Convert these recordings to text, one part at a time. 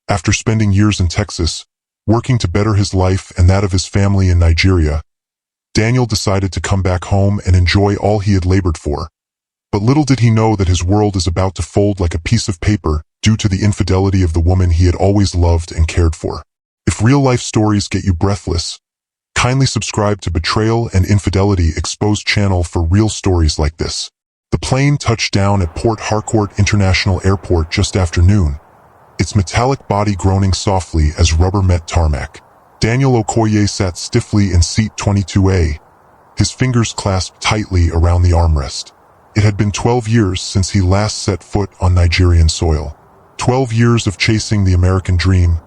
After spending years in Texas, working to better his life and that of his family in Nigeria, Daniel decided to come back home and enjoy all he had labored for. But little did he know that his world is about to fold like a piece of paper due to the infidelity of the woman he had always loved and cared for. If real-life stories get you breathless, kindly subscribe to Betrayal and Infidelity Exposed channel for real stories like this. The plane touched down at Port Harcourt International Airport just after noon, its metallic body groaning softly as rubber met tarmac. Daniel Okoye sat stiffly in seat 22A, his fingers clasped tightly around the armrest. It had been 12 years since he last set foot on Nigerian soil. 12 years of chasing the American dream,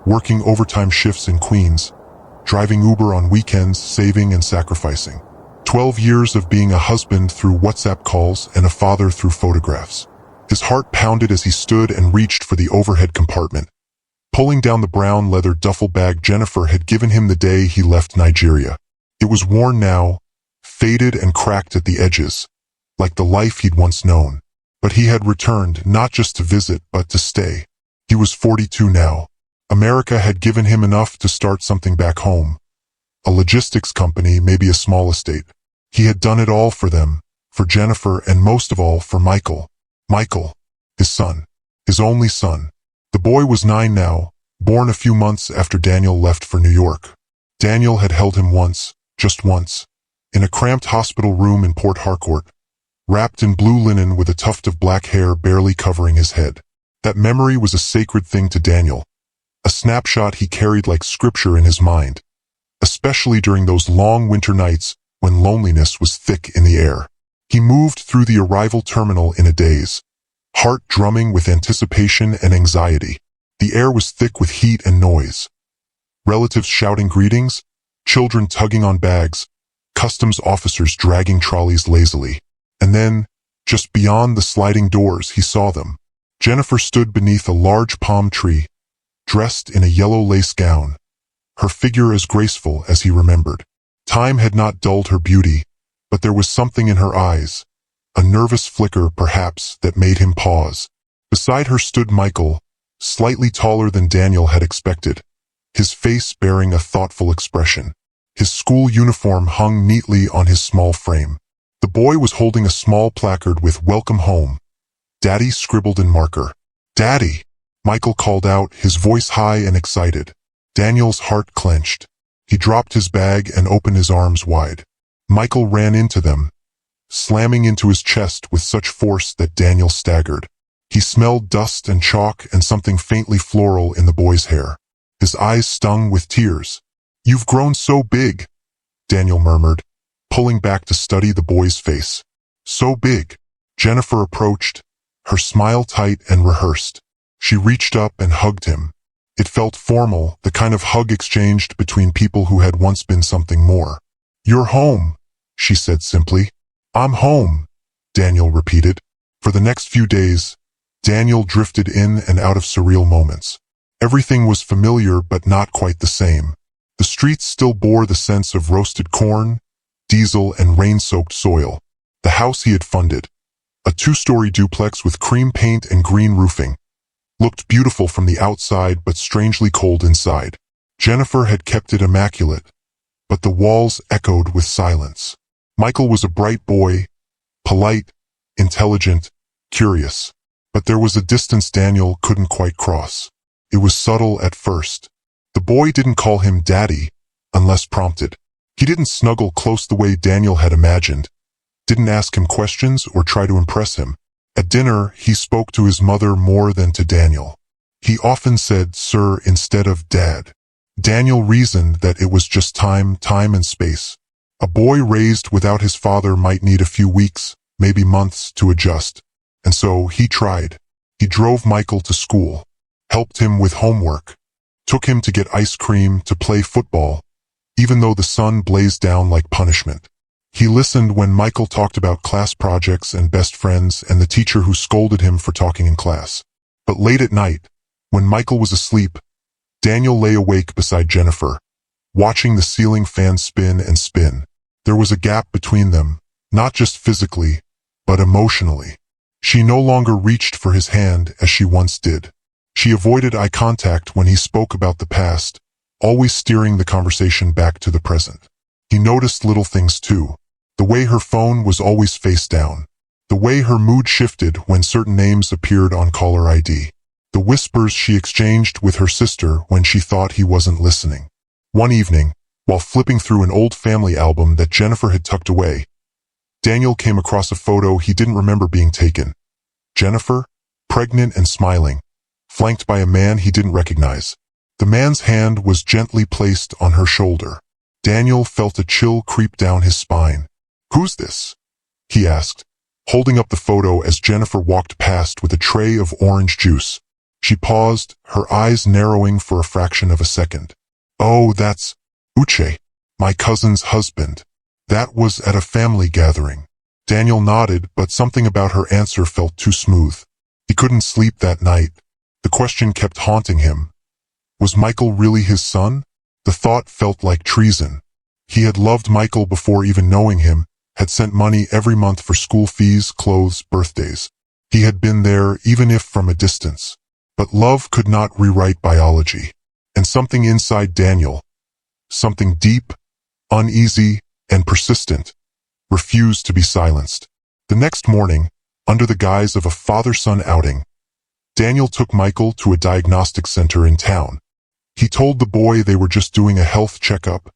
working overtime shifts in Queens, driving Uber on weekends, saving and sacrificing. 12 years of being a husband through WhatsApp calls and a father through photographs. His heart pounded as he stood and reached for the overhead compartment, pulling down the brown leather duffel bag Jennifer had given him the day he left Nigeria. It was worn now, faded and cracked at the edges, like the life he'd once known. But he had returned not just to visit but to stay. He was 42 now. America had given him enough to start something back home. A logistics company, maybe a small estate. He had done it all for them, for Jennifer, and most of all for Michael. Michael, his son, his only son. The boy was 9 now, born a few months after Daniel left for New York. Daniel had held him once, just once, in a cramped hospital room in Port Harcourt, wrapped in blue linen with a tuft of black hair barely covering his head. That memory was a sacred thing to Daniel, a snapshot he carried like scripture in his mind, especially during those long winter nights when loneliness was thick in the air. He moved through the arrival terminal in a daze, heart drumming with anticipation and anxiety. The air was thick with heat and noise. Relatives shouting greetings, children tugging on bags, customs officers dragging trolleys lazily. And then, just beyond the sliding doors, he saw them. Jennifer stood beneath a large palm tree, dressed in a yellow lace gown, her figure as graceful as he remembered. Time had not dulled her beauty, but there was something in her eyes, a nervous flicker perhaps, that made him pause. Beside her stood Michael, slightly taller than Daniel had expected, his face bearing a thoughtful expression. His school uniform hung neatly on his small frame. The boy was holding a small placard with "Welcome Home," Daddy scribbled in marker. "Daddy!" Michael called out, his voice high and excited. Daniel's heart clenched. He dropped his bag and opened his arms wide. Michael ran into them, slamming into his chest with such force that Daniel staggered. He smelled dust and chalk and something faintly floral in the boy's hair. His eyes stung with tears. "You've grown so big," Daniel murmured, pulling back to study the boy's face. "So big." Jennifer approached, her smile tight and rehearsed. She reached up and hugged him. It felt formal, the kind of hug exchanged between people who had once been something more. "You're home," she said simply. "I'm home," Daniel repeated. For the next few days, Daniel drifted in and out of surreal moments. Everything was familiar but not quite the same. The streets still bore the sense of roasted corn, diesel and rain-soaked soil. The house he had funded, a 2-story duplex with cream paint and green roofing, looked beautiful from the outside but strangely cold inside. Jennifer had kept it immaculate, but the walls echoed with silence. Michael was a bright boy, polite, intelligent, curious. But there was a distance Daniel couldn't quite cross. It was subtle at first. The boy didn't call him Daddy, unless prompted. He didn't snuggle close the way Daniel had imagined, didn't ask him questions or try to impress him. At dinner, he spoke to his mother more than to Daniel. He often said "sir" instead of "dad." Daniel reasoned that it was just time and space. A boy raised without his father might need a few weeks, maybe months, to adjust. And so he tried. He drove Michael to school, helped him with homework, took him to get ice cream, to play football, even though the sun blazed down like punishment. He listened when Michael talked about class projects and best friends and the teacher who scolded him for talking in class. But late at night, when Michael was asleep, Daniel lay awake beside Jennifer, watching the ceiling fan spin and spin. There was a gap between them, not just physically, but emotionally. She no longer reached for his hand as she once did. She avoided eye contact when he spoke about the past, always steering the conversation back to the present. He noticed little things too. The way her phone was always face down. The way her mood shifted when certain names appeared on caller ID. The whispers she exchanged with her sister when she thought he wasn't listening. One evening, while flipping through an old family album that Jennifer had tucked away, Daniel came across a photo he didn't remember being taken. Jennifer, pregnant and smiling, flanked by a man he didn't recognize. The man's hand was gently placed on her shoulder. Daniel felt a chill creep down his spine. "Who's this?" he asked, holding up the photo as Jennifer walked past with a tray of orange juice. She paused, her eyes narrowing for a fraction of a second. "Oh, that's Uche, my cousin's husband. That was at a family gathering." Daniel nodded, but something about her answer felt too smooth. He couldn't sleep that night. The question kept haunting him. Was Michael really his son? The thought felt like treason. He had loved Michael before even knowing him, had sent money every month for school fees, clothes, birthdays. He had been there, even if from a distance. But love could not rewrite biology. And something inside Daniel, something deep, uneasy, and persistent, refused to be silenced. The next morning, under the guise of a father-son outing, Daniel took Michael to a diagnostic center in town. He told the boy they were just doing a health checkup,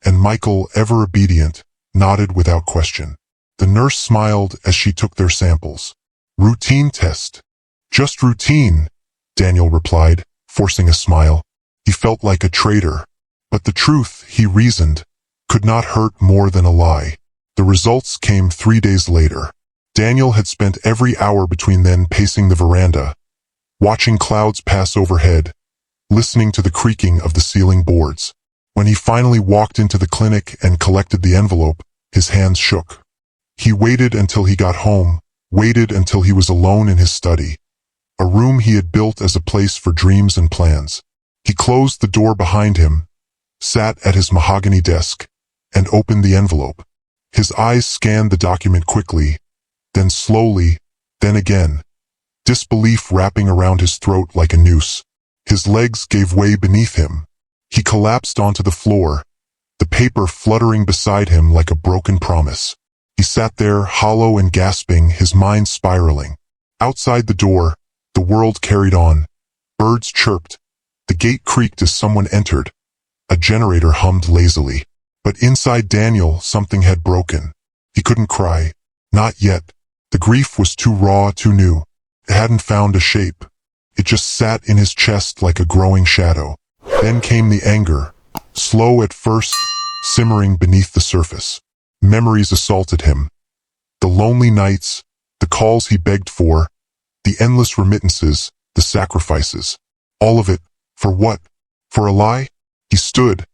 and Michael, ever obedient, nodded without question. The nurse smiled as she took their samples. "Routine test." "Just routine," Daniel replied, forcing a smile. He felt like a traitor. But the truth, he reasoned, could not hurt more than a lie. The results came 3 days later. Daniel had spent every hour between then pacing the veranda, watching clouds pass overhead, listening to the creaking of the ceiling boards. When he finally walked into the clinic and collected the envelope, his hands shook. He waited until he got home, waited until he was alone in his study, a room he had built as a place for dreams and plans. He closed the door behind him, sat at his mahogany desk, and opened the envelope. His eyes scanned the document quickly, then slowly, then again, disbelief wrapping around his throat like a noose. His legs gave way beneath him. He collapsed onto the floor, the paper fluttering beside him like a broken promise. He sat there, hollow and gasping, his mind spiraling. Outside the door, the world carried on. Birds chirped. The gate creaked as someone entered. A generator hummed lazily. But inside Daniel, something had broken. He couldn't cry. Not yet. The grief was too raw, too new. It hadn't found a shape. It just sat in his chest like a growing shadow. Then came the anger, slow at first, simmering beneath the surface. Memories assaulted him. The lonely nights, the calls he begged for, the endless remittances, the sacrifices. All of it, for what? For a lie? He stood,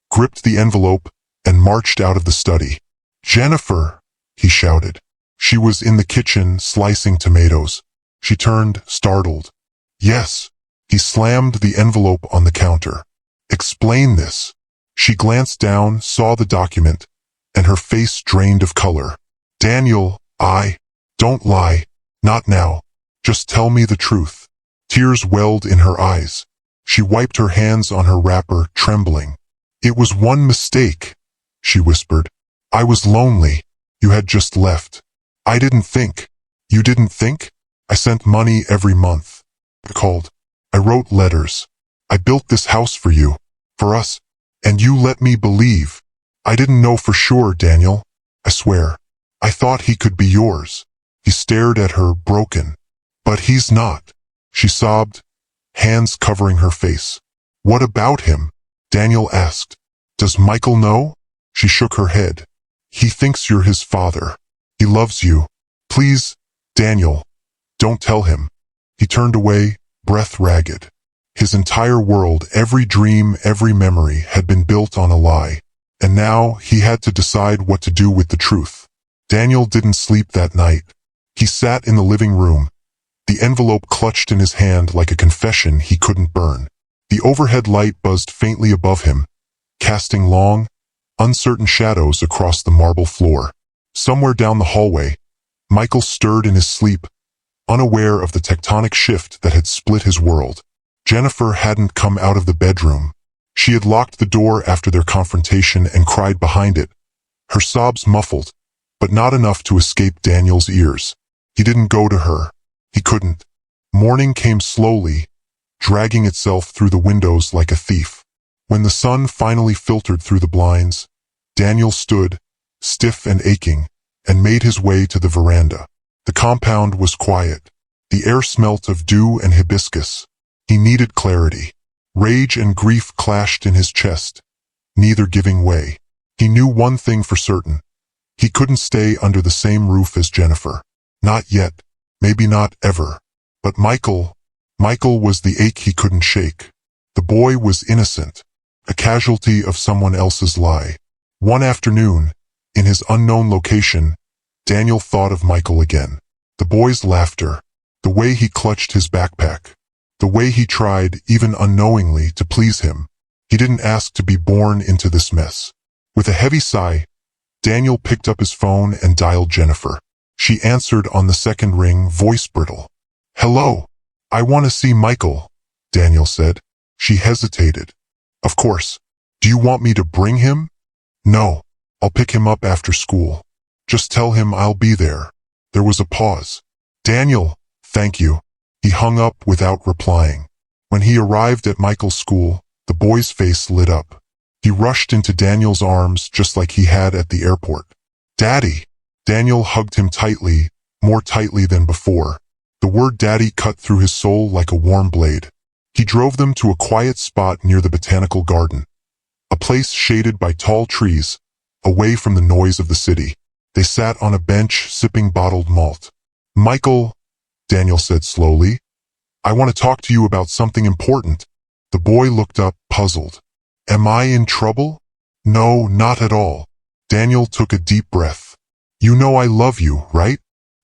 gripped the envelope, and marched out of the study. "Jennifer!" he shouted. She was in the kitchen, slicing tomatoes. She turned, startled. "Yes." He slammed the envelope on the counter. "Explain this." She glanced down, saw the document, and her face drained of color. "Daniel, don't lie. Not now. Just tell me the truth." Tears welled in her eyes. She wiped her hands on her wrapper, trembling. "It was one mistake," she whispered. "I was lonely. You had just left. I didn't think." "You didn't think?" "I sent money every month. I called. I wrote letters. I built this house for you. For us. And you let me believe. I didn't know for sure, Daniel. I swear. I thought he could be yours." He stared at her, broken. "But he's not," she sobbed, hands covering her face. "What about him?" Daniel asked. "Does Michael know?" She shook her head. "He thinks you're his father. He loves you. Please, Daniel, don't tell him." He turned away, breath ragged. His entire world, every dream, every memory, had been built on a lie. And now he had to decide what to do with the truth. Daniel didn't sleep that night. He sat in the living room, the envelope clutched in his hand like a confession he couldn't burn. The overhead light buzzed faintly above him, casting long, uncertain shadows across the marble floor. Somewhere down the hallway, Michael stirred in his sleep, unaware of the tectonic shift that had split his world. Jennifer hadn't come out of the bedroom. She had locked the door after their confrontation and cried behind it, her sobs muffled, but not enough to escape Daniel's ears. He didn't go to her. He couldn't. Morning came slowly, dragging itself through the windows like a thief. When the sun finally filtered through the blinds, Daniel stood, stiff and aching, and made his way to the veranda. The compound was quiet. The air smelt of dew and hibiscus. He needed clarity. Rage and grief clashed in his chest, neither giving way. He knew one thing for certain. He couldn't stay under the same roof as Jennifer. Not yet. Maybe not ever. But Michael was the ache he couldn't shake. The boy was innocent, a casualty of someone else's lie. One afternoon, in his unknown location, Daniel thought of Michael again. The boy's laughter, the way he clutched his backpack, the way he tried, even unknowingly, to please him. He didn't ask to be born into this mess. With a heavy sigh, Daniel picked up his phone and dialed Jennifer. She answered on the second ring, voice brittle. "Hello. I want to see Michael," Daniel said. She hesitated. "Of course. Do you want me to bring him?" "No. I'll pick him up after school. Just tell him I'll be there." There was a pause. "Daniel, thank you." He hung up without replying. When he arrived at Michael's school, the boy's face lit up. He rushed into Daniel's arms just like he had at the airport. "Daddy!" Daniel hugged him tightly, more tightly than before. The word daddy cut through his soul like a warm blade. He drove them to a quiet spot near the botanical garden, a place shaded by tall trees, away from the noise of the city. They sat on a bench sipping bottled malt. "Michael," Daniel said slowly, "I want to talk to you about something important." The boy looked up, puzzled. "Am I in trouble?" "No, not at all." Daniel took a deep breath. "You know I love you, right?"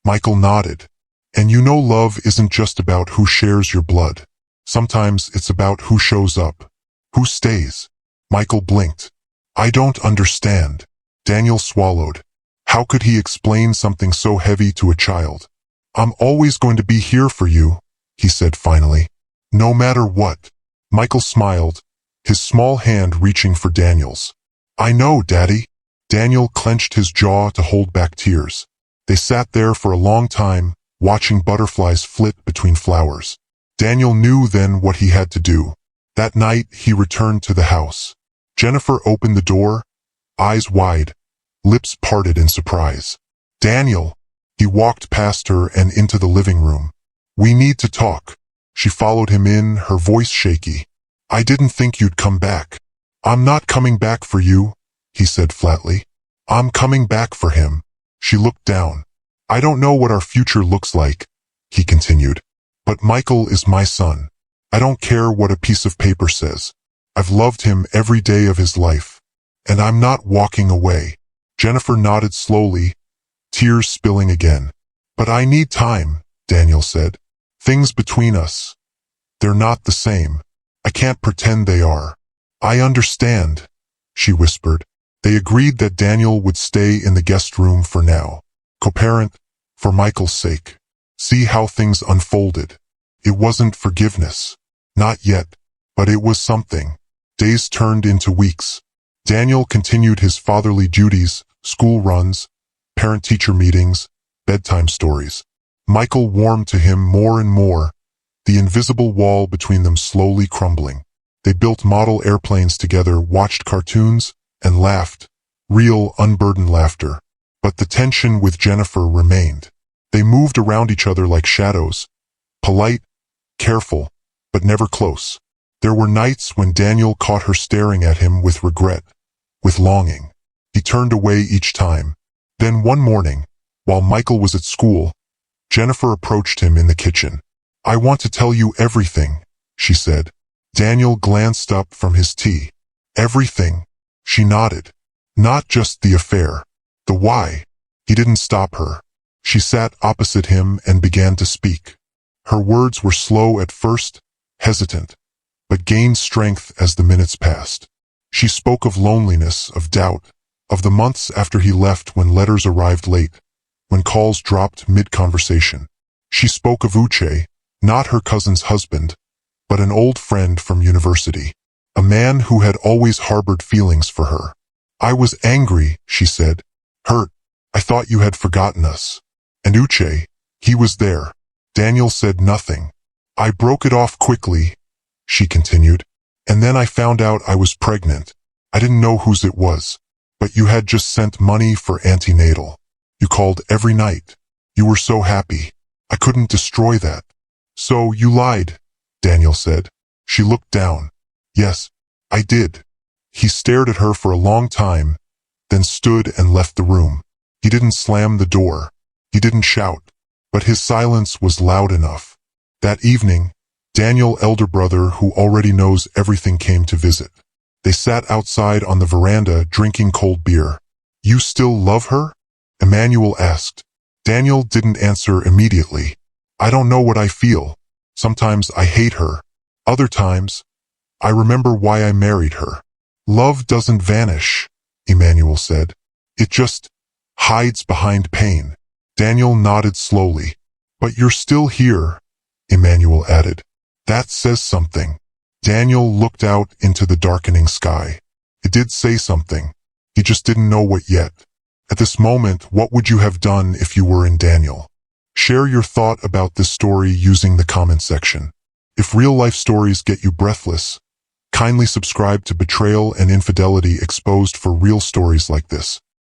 Michael nodded. "And you know love isn't just about who shares your blood. Sometimes it's about who shows up, who stays." Michael blinked. "I don't understand." Daniel swallowed. How could he explain something so heavy to a child? "I'm always going to be here for you," he said finally. "No matter what." Michael smiled, his small hand reaching for Daniel's. "I know, Daddy." Daniel clenched his jaw to hold back tears. They sat there for a long time, watching butterflies flit between flowers. Daniel knew then what he had to do. That night, he returned to the house. Jennifer opened the door, eyes wide, lips parted in surprise. "Daniel!" He walked past her and into the living room. "We need to talk." She followed him in, her voice shaky. "I didn't think you'd come back." "I'm not coming back for you," he said flatly. "I'm coming back for him." She looked down. "I don't know what our future looks like," he continued. "But Michael is my son. I don't care what a piece of paper says. I've loved him every day of his life. And I'm not walking away." Jennifer nodded slowly, tears spilling again. "But I need time," Daniel said. "Things between us, they're not the same. I can't pretend they are." "I understand," she whispered. They agreed that Daniel would stay in the guest room for now. Co-parent, for Michael's sake. See how things unfolded. It wasn't forgiveness. Not yet. But it was something. Days turned into weeks. Daniel continued his fatherly duties, school runs, parent-teacher meetings, bedtime stories. Michael warmed to him more and more, the invisible wall between them slowly crumbling. They built model airplanes together, watched cartoons, and laughed. Real, unburdened laughter. But the tension with Jennifer remained. They moved around each other like shadows. Polite, careful, but never close. There were nights when Daniel caught her staring at him with regret, with longing. He turned away each time. Then one morning, while Michael was at school, Jennifer approached him in the kitchen. "I want to tell you everything," she said. Daniel glanced up from his tea. "Everything?" She nodded. "Not just the affair. The why." He didn't stop her. She sat opposite him and began to speak. Her words were slow at first, hesitant, but gained strength as the minutes passed. She spoke of loneliness, of doubt, of the months after he left when letters arrived late, when calls dropped mid-conversation. She spoke of Uche, not her cousin's husband, but an old friend from university. A man who had always harbored feelings for her. I was angry, she said. Hurt. I thought you had forgotten us. And Uche, he was there. Daniel said nothing. I broke it off quickly, she continued. And then I found out I was pregnant. I didn't know whose it was. But you had just sent money for antenatal. You called every night. You were so happy. I couldn't destroy that. So you lied, Daniel said. She looked down. Yes, I did. He stared at her for a long time, then stood and left the room. He didn't slam the door. He didn't shout. But his silence was loud enough. That evening, Daniel's elder brother, who already knows everything, came to visit. They sat outside on the veranda drinking cold beer. You still love her? Emmanuel asked. Daniel didn't answer immediately. I don't know what I feel. Sometimes I hate her. Other times, I remember why I married her. Love doesn't vanish, Emmanuel said. It just hides behind pain. Daniel nodded slowly. But you're still here, Emmanuel added. That says something. Daniel looked out into the darkening sky. It did say something. He just didn't know what yet. At this moment, what would you have done if you were in Daniel? Share your thought about this story using the comment section. If real-life stories get you breathless, kindly subscribe to Betrayal and Infidelity Exposed for real stories like this.